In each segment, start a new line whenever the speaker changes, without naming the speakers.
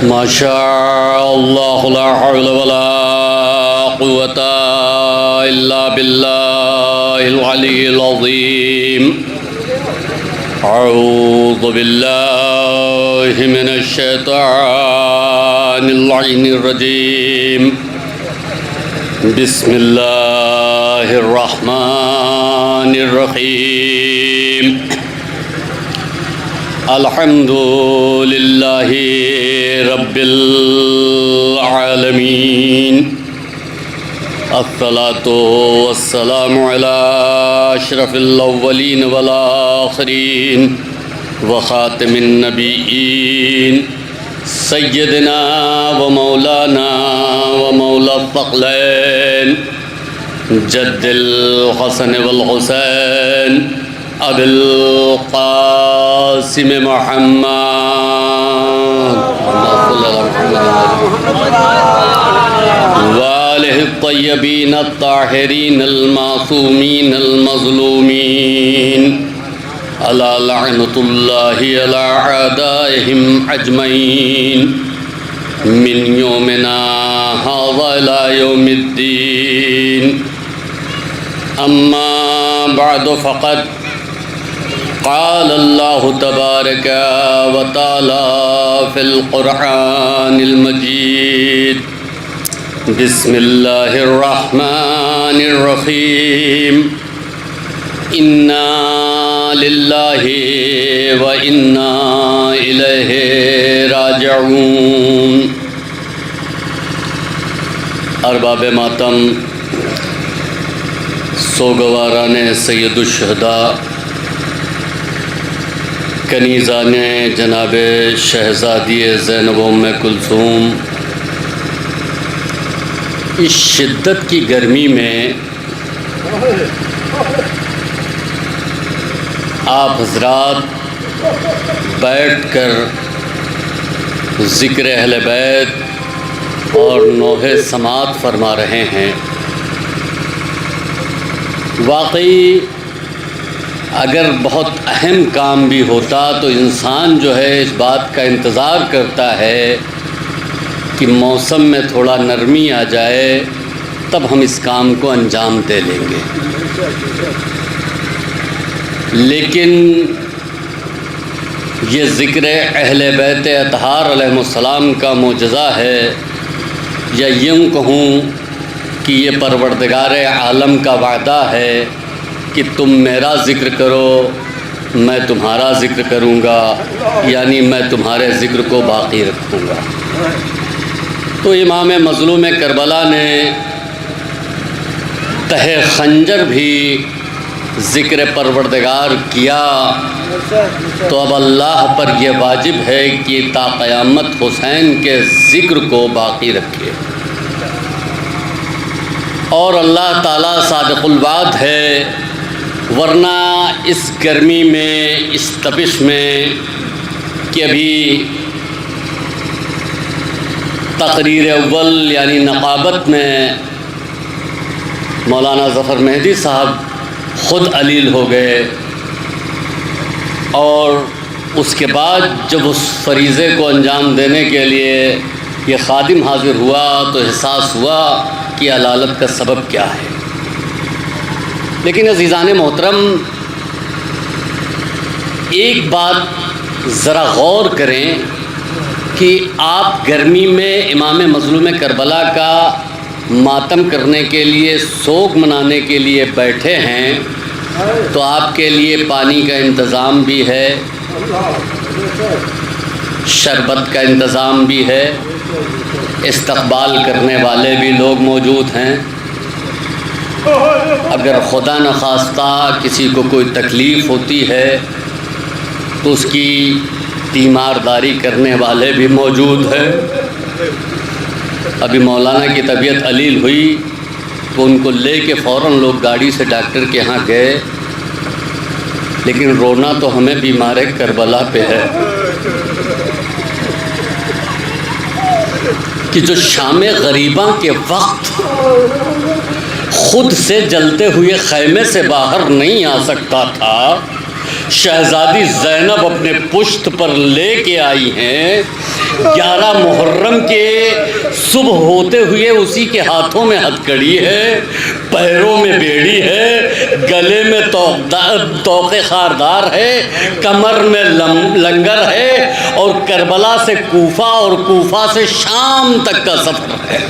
ما شاء الله لا حول ولا قوة إلا بالله العلي العظيم. أعوذ بالله من الشيطان اللعين الرجيم. بسم الله الرحمن الرحيم. الحمد لله رب العالمين. الصلاة والسلام على أشرف الأولين والآخرين وخاتم النبيين سيدنا ومولانا ومولى الثقلين جد الحسن والحسين أبي القاسم محمد وآله الطيبين الطاهرين المعصومين المظلومين ألا لعنة الله على أعدائهم أجمعين من يومنا هذا إلى يوم الدين. أما بعد فقد قال الله تبارك وتعالى في القرآن المجيد. بسم الله الرحمن الرحيم. إنا لله وإنا إليه راجعون. ارباب ماتم، سوگواران سید الشہداء، کنیزان جناب شہزادی زینب ام کلثوم، اس شدت کی گرمی میں آپ حضرات بیٹھ کر ذکر اہل بیت اور نوحہ سماعت فرما رہے ہیں. واقعی اگر بہت اہم کام بھی ہوتا تو انسان جو ہے اس بات کا انتظار کرتا ہے کہ موسم میں تھوڑا نرمی آ جائے تب ہم اس کام کو انجام دے لیں گے. لیکن یہ ذکر اہل بیت اطہار علیہ السلام کا معجزہ ہے، یا یوں کہوں کہ یہ پروردگار عالم کا وعدہ ہے کہ تم میرا ذکر کرو میں تمہارا ذکر کروں گا، یعنی میں تمہارے ذکر کو باقی رکھوں گا. تو امام مظلوم کربلا نے تہ خنجر بھی ذکر پروردگار کیا، تو اب اللہ پر یہ واجب ہے کہ تا قیامت حسین کے ذکر کو باقی رکھے. اور اللہ تعالیٰ صادق الوعد ہے، ورنہ اس گرمی میں، اس تپش میں کہ ابھی تقریر اول یعنی نقابت میں مولانا ظفر مہدی صاحب خود علیل ہو گئے، اور اس کے بعد جب اس فریضے کو انجام دینے کے لیے یہ خادم حاضر ہوا تو احساس ہوا کہ علالت کا سبب کیا ہے. لیکن عزیزان محترم، ایک بات ذرا غور کریں کہ آپ گرمی میں امام مظلوم کربلا کا ماتم کرنے کے لیے، سوگ منانے کے لیے بیٹھے ہیں، تو آپ کے لیے پانی کا انتظام بھی ہے، شربت کا انتظام بھی ہے، استقبال کرنے والے بھی لوگ موجود ہیں. اگر خدا نخواستہ کسی کو کوئی تکلیف ہوتی ہے تو اس کی تیمارداری کرنے والے بھی موجود ہیں. ابھی مولانا کی طبیعت علیل ہوئی تو ان کو لے کے فوراً لوگ گاڑی سے ڈاکٹر کے ہاں گئے، لیکن رونا تو ہمیں بیمار کربلا پہ ہے کہ جو شام غریباں کے وقت خود سے جلتے ہوئے خیمے سے باہر نہیں آ سکتا تھا، شہزادی زینب اپنے پشت پر لے کے آئی ہیں 11 محرم کے صبح ہوتے ہوئے اسی کے ہاتھوں میں ہتھکڑی ہے، پیروں میں بیڑی ہے، گلے میں طوق خاردار ہے، کمر میں لنگر ہے، اور کربلا سے کوفہ اور کوفہ سے شام تک کا سفر ہے۔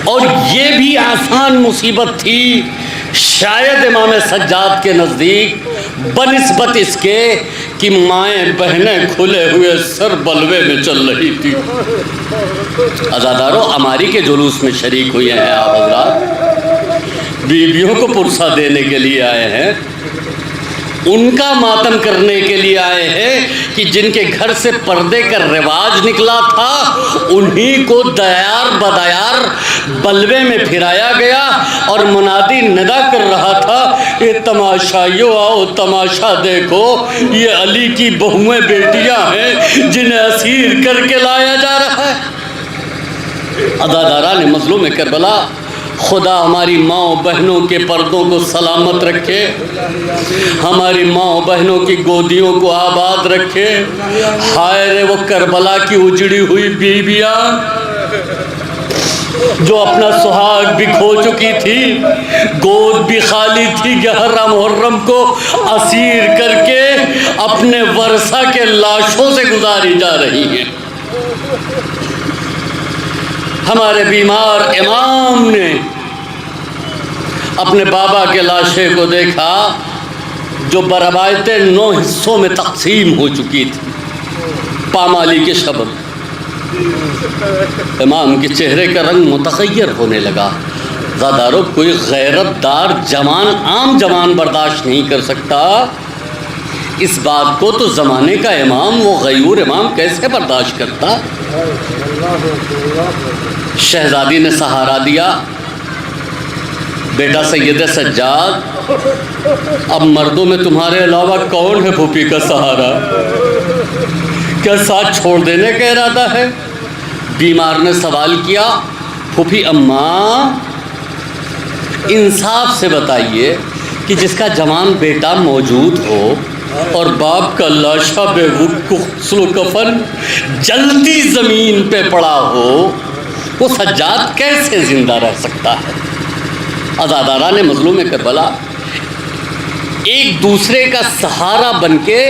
اور یہ بھی آسان مصیبت تھی شاید امام سجاد کے نزدیک بنسبت اس کے کہ مائیں بہنیں کھلے ہوئے سر بلوے میں چل رہی تھی۔ عزادارو، اماری کے جلوس میں شریک ہوئے ہیں آپ حضرات، بیویوں کو پرسہ دینے کے لیے آئے ہیں، ان کا ماتم کرنے کے لیے آئے ہیں کہ جن کے گھر سے پردے کا رواج نکلا تھا انہی کو دیار بدیار بلوے میں پھرایا گیا، اور منادی ندا کر رہا تھا، یہ تماشائیو آؤ تماشا دیکھو، یہ علی کی بہویں بیٹیاں ہیں جنہیں اسیر کر کے لایا جا رہا ہے۔ عزاداران مظلوم کربلا، خدا ہماری ماں بہنوں کے پردوں کو سلامت رکھے، ہماری ماں بہنوں کی گودیوں کو آباد رکھے۔ ہائے رے وہ کربلا کی اجڑی ہوئی بیویاں جو اپنا سہاگ بھی کھو چکی تھی، گود بھی خالی تھی، 11 محرم کو اسیر کر کے اپنے ورثہ کے لاشوں سے گزاری جا رہی ہیں۔ ہمارے بیمار امام نے اپنے بابا کے لاشے کو دیکھا جو بربایت 9 حصوں میں تقسیم ہو چکی تھی پامالی کے سبب۔ امام کے چہرے کا رنگ متغیر ہونے لگا۔ زادارو، کوئی غیرت دار جوان، عام جوان برداشت نہیں کر سکتا اس بات کو، تو زمانے کا امام، وہ غیور امام کیسے برداشت کرتا؟ شہزادی نے سہارا دیا، بیٹا سید سجاد، اب مردوں میں تمہارے علاوہ کون ہے پھوپھی کا سہارا؟ کیا ساتھ چھوڑ دینے کا ارادہ ہے؟ بیمار نے سوال کیا، پھوپھی اماں انصاف سے بتائیے کہ جس کا جوان بیٹا موجود ہو اور باپ کا لاشا بے غسل و کفن جلتی زمین پہ پڑا ہو، وہ سجاد کیسے زندہ رہ سکتا ہے؟ عزاداران مظلوم کربلا ایک دوسرے کا سہارا بن کے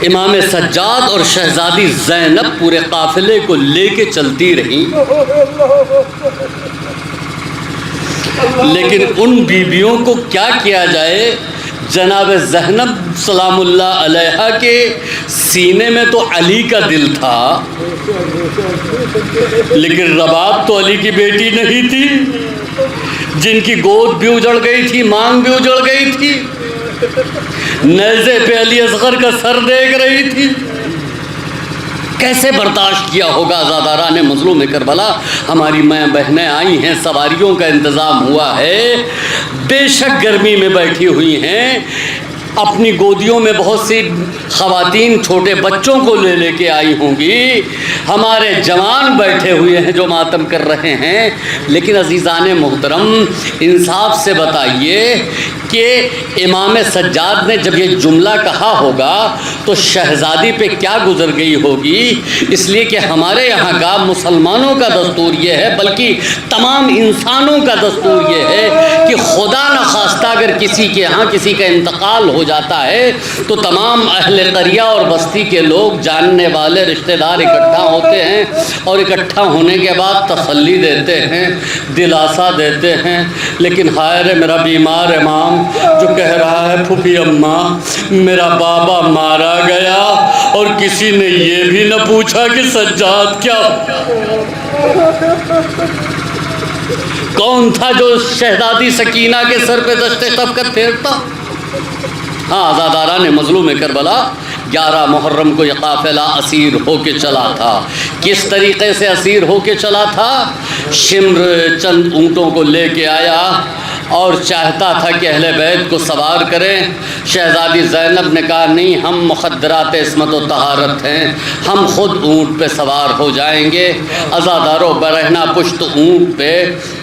امام سجاد اور شہزادی زینب پورے قافلے کو لے کے چلتی رہیں، لیکن ان بیویوں کو کیا کیا جائے؟ جناب زینب سلام اللہ علیہا کے سینے میں تو علی کا دل تھا، لیکن رباب تو علی کی بیٹی نہیں تھی، جن کی گود بھی اجڑ گئی تھی، مانگ بھی اجڑ گئی تھی، نیزے پہ علی اصغر کا سر دیکھ رہی تھی۔ کیسے برداشت کیا ہوگا عزاداران مظلوم کربلا؟ ہماری ماں بہنیں آئی ہیں، سواریوں کا انتظام ہوا ہے، بے شک گرمی میں بیٹھی ہوئی ہیں، اپنی گودیوں میں بہت سی خواتین چھوٹے بچوں کو لے کے آئی ہوں گی، ہمارے جوان بیٹھے ہوئے ہیں جو ماتم کر رہے ہیں، لیکن عزیزان محترم انصاف سے بتائیے کہ امام سجاد نے جب یہ جملہ کہا ہوگا تو شہزادی پہ کیا گزر گئی ہوگی؟ اس لیے کہ ہمارے یہاں کا مسلمانوں کا دستور یہ ہے، بلکہ تمام انسانوں کا دستور یہ ہے کہ خدا نخواستہ اگر کسی کے یہاں کسی کا انتقال ہو جاتا ہے تو تمام اہل قریہ اور بستی کے لوگ، جاننے والے رشتہ دار اکٹھا ہوتے ہیں، اور اکٹھا ہونے کے بعد تسلی دیتے ہیں، دلاسا دیتے ہیں۔ لیکن ہائے رے میرا بیمار امام جو کہہ رہا ہے، پھوپھی اماں میرا بابا مارا گیا اور کسی نے یہ بھی نہ پوچھا کہ سجاد کیا کون تھا جو شہزادی سکینہ کے سر پہ دشت شفقت پھیرتا؟ ہاں عزاداران مظلوم کربلا، 11 محرم کو یہ قافلہ اسیر ہو کے چلا تھا۔ کس طریقے سے اسیر ہو کے چلا تھا؟ شمر چند اونٹوں کو لے کے آیا اور چاہتا تھا کہ اہل بیت کو سوار کریں۔ شہزادی زینب نے کہا نہیں، ہم مخدرات عصمت و طہارت ہیں، ہم خود اونٹ پہ سوار ہو جائیں گے۔ عزاداروں برہنہ پشت اونٹ پہ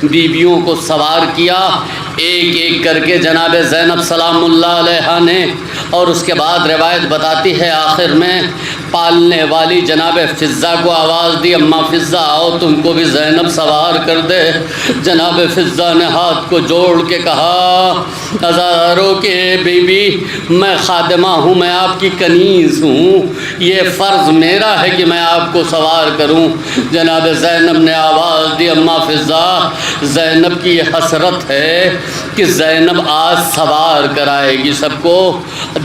بیویوں کو سوار کیا، ایک ایک کر کے جناب زینب سلام اللہ علیہا نے، اور اس کے بعد روایت بتاتی ہے آخر میں پالنے والی جناب فضہ کو آواز دی، اماں فضہ آؤ تم کو بھی زینب سوار کر دے۔ جناب فضہ نے ہاتھ کو جوڑ کے کہا عزادارو کہ بی بی میں خادمہ ہوں، میں آپ کی کنیز ہوں، یہ فرض میرا ہے کہ میں آپ کو سوار کروں۔ جناب زینب نے آواز دی اماں فضہ زینب کی یہ حسرت ہے کہ زینب آج سوار کرائے گی سب کو۔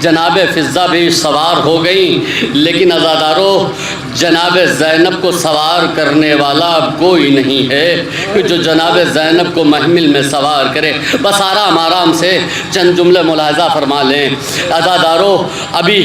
جناب فضہ بھی سوار ہو گئیں، لیکن عزادارو جناب زینب کو سوار کرنے والا اب کوئی نہیں ہے کہ جو جناب زینب کو محمل میں سوار کرے۔ بس آرام آرام سے چند جملے ملاحظہ فرما لیں عزادارو۔ ابھی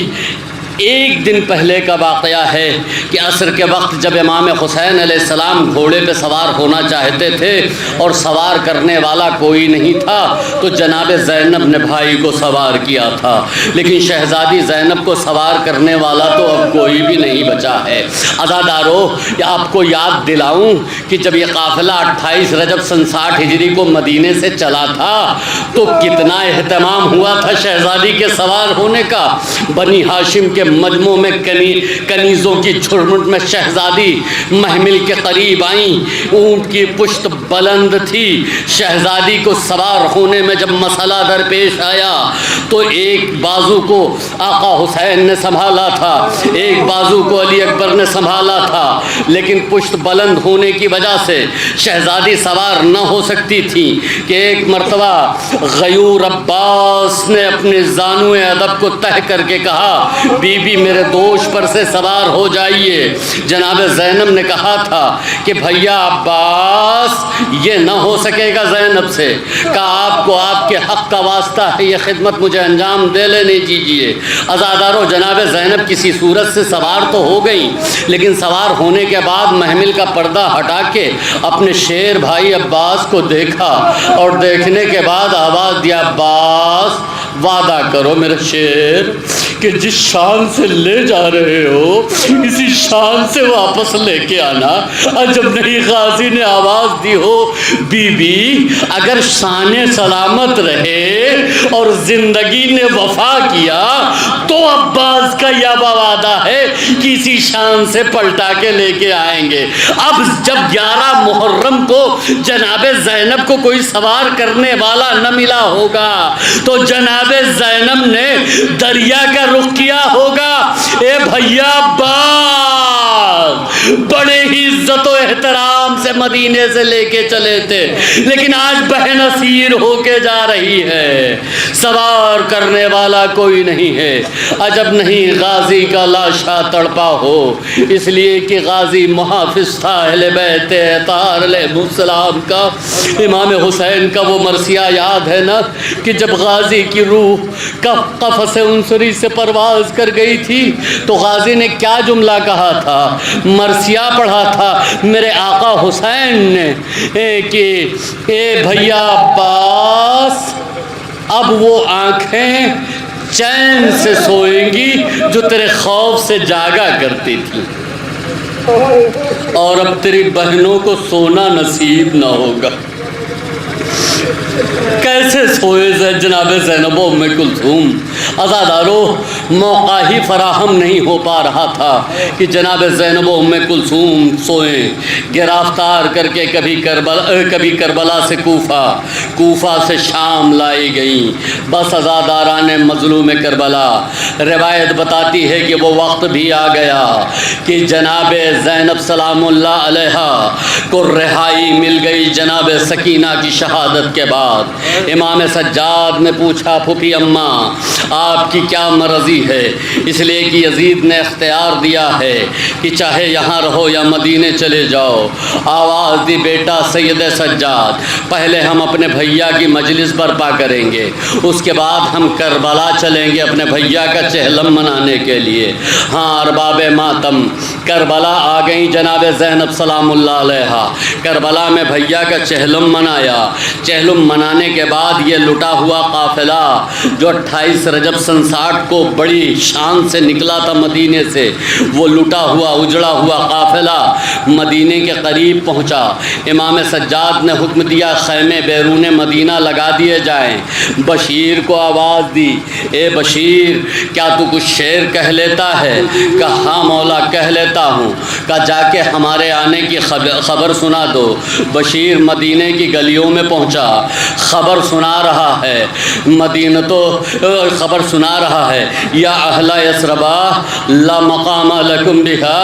ایک دن پہلے کا واقعہ ہے کہ عصر کے وقت جب امام حسین علیہ السلام گھوڑے پہ سوار ہونا چاہتے تھے اور سوار کرنے والا کوئی نہیں تھا تو جناب زینب نے بھائی کو سوار کیا تھا، لیکن شہزادی زینب کو سوار کرنے والا تو اب کوئی بھی نہیں بچا ہے۔ عزادارو آپ کو یاد دلاؤں کہ جب یہ قافلہ 28 رجب سن 60 ہجری کو مدینے سے چلا تھا تو کتنا اہتمام ہوا تھا شہزادی کے سوار ہونے کا۔ بنی ہاشم کے مجموع میں کنیزوں کی جھرمٹ میں شہزادی محمل کے قریب آئیں، اونٹ کی پشت بلند تھی۔ شہزادی کو سوار ہونے میں جب مسئلہ درپیش آیا تو ایک بازو کو آقا حسین نے سنبھالا تھا، ایک بازو کو علی اکبر نے سنبھالا تھا، لیکن پشت بلند ہونے کی وجہ سے شہزادی سوار نہ ہو سکتی تھی کہ ایک مرتبہ غیور عباس نے اپنے زانو ادب کو تہ کر کے کہا بی بی میرے دوش پر سے سوار ہو جائیے۔ جناب زینب نے کہا تھا کہ بھیا عباس یہ نہ ہو سکے گا زینب سے، کہا آپ کو آپ کے حق کا واسطہ ہے یہ خدمت مجھے انجام دے لینے دیجیے۔ عزادارو جناب زینب کسی صورت سے سوار تو ہو گئی، لیکن سوار ہونے کے بعد محمل کا پردہ ہٹا کے اپنے شیر بھائی عباس کو دیکھا اور دیکھنے کے بعد آواز دیا عباس وعدہ کرو میرے شیر کہ جس شان سے لے جا رہے ہو اسی شان سے واپس لے کے آنا۔ جب نہیں غازی نے آواز دی ہو بی بی اگر شان سلامت رہے اور زندگی نے وفا کیا تو عباس کا یہ وعدہ ہے کہ اسی شان سے پلٹا کے لے کے آئیں گے۔ اب جب 11 محرم کو جناب زینب کو کوئی سوار کرنے والا نہ ملا ہوگا تو جناب زینب نے دریا کا رخ کیا ہوگا۔ اے بھیا عباس بڑے ہی عزت و احترام سے مدینے سے لے کے چلے تھے، لیکن آج بہن اسیر ہو کے جا رہی ہے، سوار کرنے والا کوئی نہیں ہے۔ عجب نہیں غازی کا لاشا تڑپا ہو، اس لیے کہ غازی محافظ تھا اہل بیت اطہار علیہ السلام کا۔ امام حسین کا وہ مرثیہ یاد ہے نا کہ جب غازی کی روح قفس عنصری سے پرواز کر گئی تھی تو غازی نے کیا جملہ کہا تھا، مرثیہ پڑھا تھا میرے آقا حسین نے کہ اے بھیا عباس اب وہ آنکھیں چین سے سوئیں گی جو تیرے خوف سے جاگا کرتی تھی، اور اب تیری بہنوں کو سونا نصیب نہ ہوگا۔ کیسے سوئے جناب زینب و ام کلثوم؟ عزادارو موقع ہی فراہم نہیں ہو پا رہا تھا کہ جناب زینب و ام کلثوم سوئیں، گرفتار کر کے کبھی کربلا سے کوفہ سے شام لائی گئیں۔ بس عزاداران مظلوم کربلا روایت بتاتی ہے کہ وہ وقت بھی آ گیا کہ جناب زینب سلام اللہ علیہا کو رہائی مل گئی جناب سکینہ کی شہادت کے بعد۔ امام سجاد نے پوچھا پھوپھی اماں آپ کی کیا مرضی ہے؟ اس لیے کہ یزید نے اختیار دیا ہے کہ چاہے یہاں رہو یا مدینے چلے جاؤ۔ آواز دی بیٹا سید سجاد پہلے ہم اپنے بھیا کی مجلس برپا کریں گے، اس کے بعد ہم کربلا چلیں گے اپنے بھیا کا چہلم منانے کے لیے۔ ہاں ارباب ماتم کربلا آ گئیں جناب زینب سلام اللہ علیہا، کربلا میں بھیا کا چہلم منایا۔ چہلم منانے کے بعد یہ لٹا ہوا قافلہ جو 28 رجب سن 60 کو بڑی شان سے نکلا تھا مدینے سے، وہ لٹا ہوا اجڑا ہوا قافلہ مدینے کے قریب پہنچا۔ امام سجاد نے حکم دیا خیمے بیرون مدینہ لگا دیے جائیں۔ بشیر کو آواز دی، اے بشیر کیا تو کچھ شعر کہہ لیتا ہے؟ کہا ہاں مولا کہہ لیتا ہوں۔ کہا جا کے ہمارے آنے کی خبر سنا دو۔ بشیر مدینے کی گلیوں میں پہنچا، خبر سنا رہا ہے، مدینہ تو خبر سنا رہا ہے، یا اہل یثربا لا مقام لکم بہا،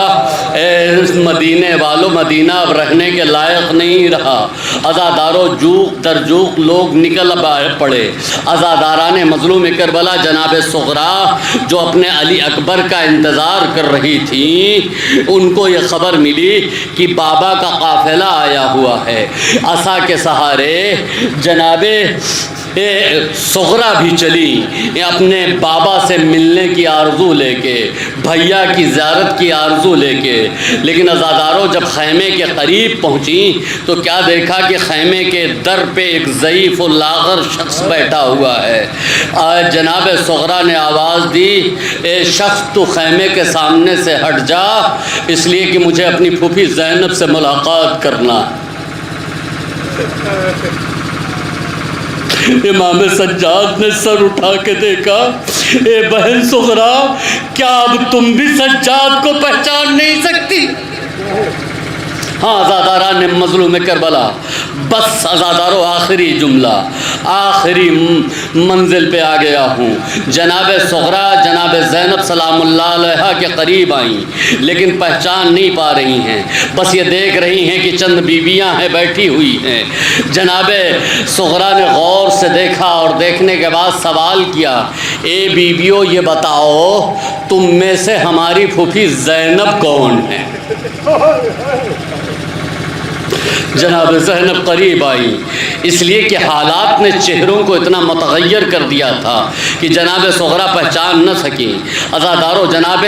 اے مدینے والو مدینہ اب رہنے کے لائق نہیں رہا۔ عزاداروں جوق در جوق لوگ نکل پڑے۔ عزاداران مظلوم کربلا جناب صغرا جو اپنے علی اکبر کا انتظار کر رہی تھیں، ان کو یہ خبر ملی کہ بابا کا قافلہ آیا ہوا ہے۔ عصا کے سہارے جناب صغرا بھی چلی اپنے بابا سے ملنے کی آرزو لے کے، بھیا کی زیارت کی آرزو لے کے۔ لیکن عزاداروں جب خیمے کے قریب پہنچی تو کیا دیکھا کہ خیمے کے در پہ ایک ضعیف و لاغر شخص بیٹھا ہوا ہے۔ جناب صغرا نے آواز دی، اے شخص تو خیمے کے سامنے سے ہٹ جا، اس لیے کہ مجھے اپنی پھوپھی زینب سے ملاقات کرنا۔ امام سجاد نے سر اٹھا کے دیکھا، اے بہن صغرا کیا اب تم بھی سجاد کو پہچان نہیں سکتی؟ ہاں عزاداران مظلوم کربلا، بس عزاداروں آخری جملہ، آخری منزل پہ آ گیا ہوں۔ جناب صغرا جناب زینب سلام اللہ علیہا کے قریب آئیں، لیکن پہچان نہیں پا رہی ہیں، بس یہ دیکھ رہی ہیں کہ چند بیویاں ہیں بیٹھی ہوئی ہیں۔ جناب صغرا نے غور سے دیکھا اور دیکھنے کے بعد سوال کیا، اے بیویوں یہ بتاؤ تم میں سے ہماری پھوپھی زینب کون ہے؟ جناب زینب قریب آئی، اس لیے کہ حالات نے چہروں کو اتنا متغیر کر دیا تھا کہ جناب صغرا پہچان نہ سکیں۔ عزاداروں جناب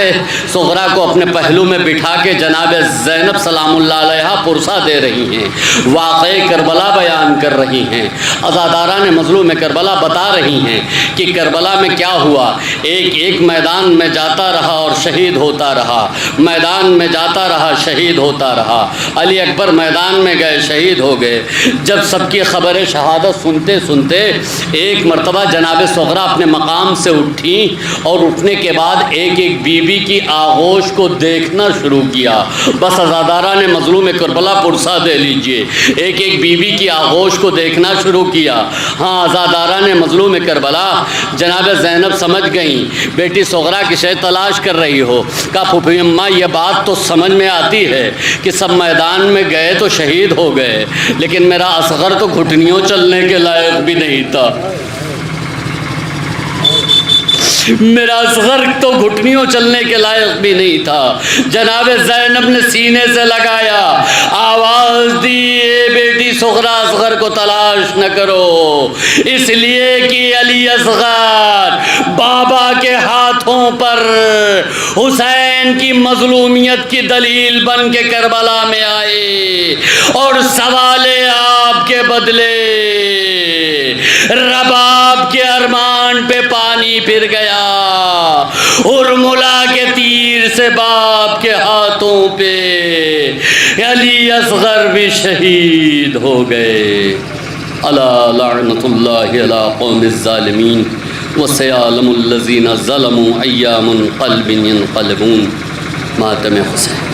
صغرا کو اپنے پہلو میں بٹھا کے جناب زینب سلام اللہ علیہا پرسہ دے رہی ہیں، واقعہ کربلا بیان کر رہی ہیں۔ عزاداران مظلوم کربلا بتا رہی ہیں کہ کربلا میں کیا ہوا۔ ایک ایک میدان میں جاتا رہا اور شہید ہوتا رہا، میدان میں جاتا رہا شہید ہوتا رہا۔ علی اکبر میدان میں گئے شہید ہو گئے۔ جب سب کی خبر شہادت سنتے سنتے ایک مرتبہ جناب صغرا اپنے مقام سے اٹھیں اور اٹھنے کے بعد ایک ایک بیوی کی آغوش کو دیکھنا شروع کیا۔ بس عزاداران مظلوم کربلا پرسہ دے لیجئے، ایک ایک بیوی کی آغوش کو دیکھنا شروع کیا۔ ہاں عزاداران مظلوم کربلا جناب زینب سمجھ گئیں بیٹی صغرا کی شے تلاش کر رہی ہو۔ کہا پھوپھی اماں یہ بات تو سمجھ میں آتی ہے کہ سب میدان میں گئے تو شہید ہو گئے، لیکن میرا اصغر تو گھٹنیوں چلنے کے لائق بھی نہیں تھا، میرا اصغر تو گھٹنیوں چلنے کے لائق بھی نہیں تھا۔ جناب زینب نے سینے سے لگایا، آواز دی، اے بیٹی صغرا اصغر کو تلاش نہ کرو، اس لیے کہ علی اصغر بابا کے ہاتھوں پر حسین کی مظلومیت کی دلیل بن کے کربلا میں آئے اور سوال آپ کے بدلے رباب کے ارمان پہ پانی پھر گیا، ارملا کے تیر سے باپ کے ہاتھوں پہ علی اصغر بھی شہید ہو گئے۔ الا لعنت اللہ علی قوم الظالمین وسيعلم الذين ظلموا أي منقلب ينقلبون۔ ماتم حسین۔